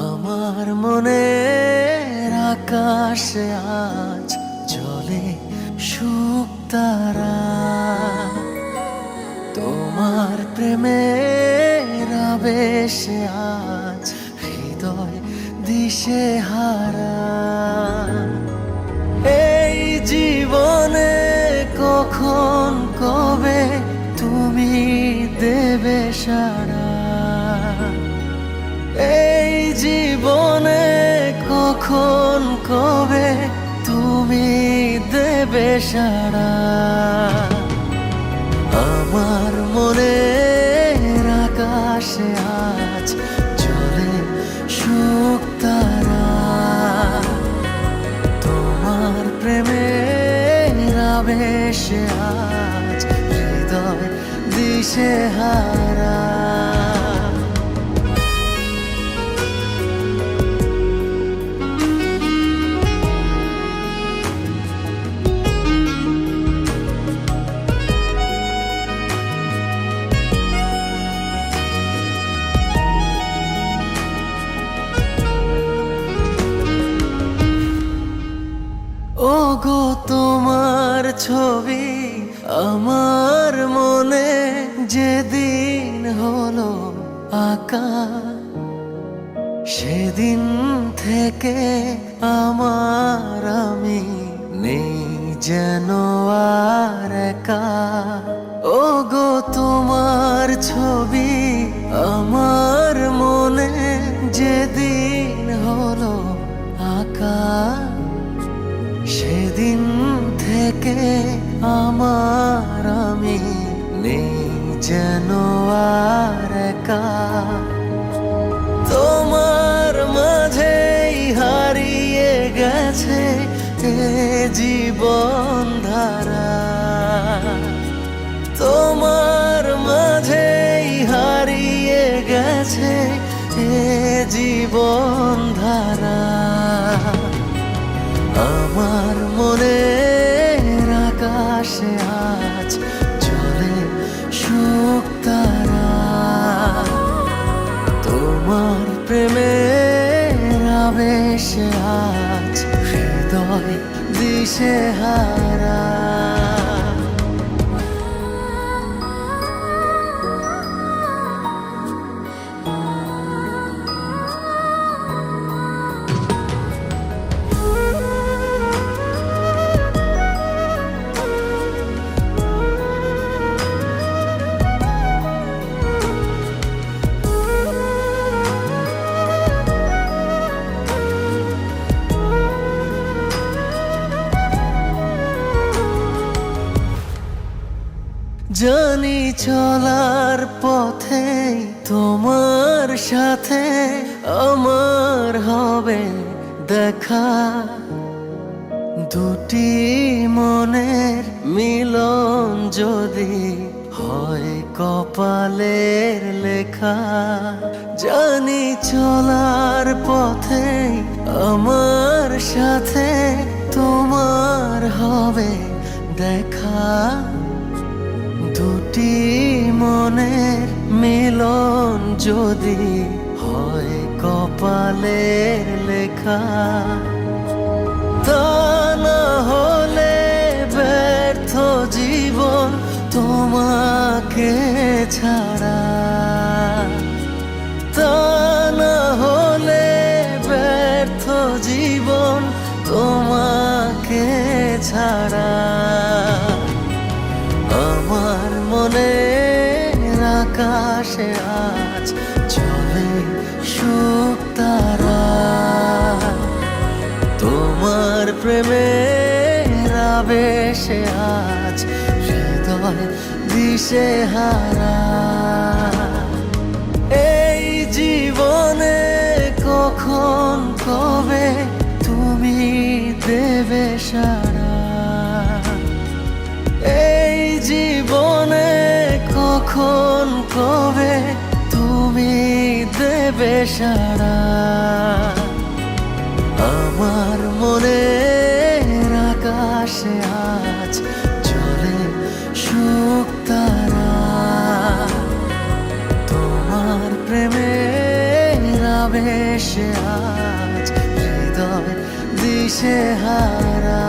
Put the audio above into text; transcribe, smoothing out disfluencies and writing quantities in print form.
আমার মনের আকাশে আজ জ্বলে শুকতারা, তোমার প্রেমের আবেশে আজ হৃদয় দিশেহারা। এই জীবনে কখন কবে তুমি দেবে সাড়া, এই জীবনে কখন কবে তুমি দেবে সাড়া। আমার মনের আকাশে আজ জ্বলে শুকতারা, তোমার প্রেমের আবেশে আজ হৃদয় দিশেহারা। ওগো তোমার ছবি আমার মনে যেদিন হলো আঁকা, সেদিন থেকে আমার আমি নেই যেন আর একা। ওগো তোমার ছবি আমার মনে যেদিন হলো আঁকা, সেদিন থেকে আমার আমি নেই যেন আর একা। তোমার মাঝেই হারিয়ে গেছে এ জীবন ধারা, তোমার মাঝেই হারিয়ে গেছে এ জীবন ধারা। আমার মনের আকাশে আজ জ্বলে শুকতারা, তোমার প্রেমের আবেশে আজ হৃদয় দিশেহারা। জানি চলার পথে তোমার সাথে আমার হবে দেখা, দুটি মনের মিলন যদি হয় কপালের লেখা। জানি চলার পথে আমার সাথে তোমার হবে দেখা, দুটি মনের মিলন যদি হয় কপালের লেখা। তা না হলে ব্যর্থ জীবন তোমাকে ছাড়া, তা না হলে ব্যর্থ জীবন তোমাকে ছাড়া। আমার মনের আকাশে আজ জ্বলে শুকতারা, তোমার প্রেমের আবেশে আজ হৃদয় দিশেহারা। এই জীবনে কখন কবে তুমি সারা। এই জীবনে কখন কবে তুমি দেবে সারা, আমার মনের আকাশে আজ চলে শুকতারা। তোমার প্রেমের আবেশে আজ হৃদয় দিশেহারা।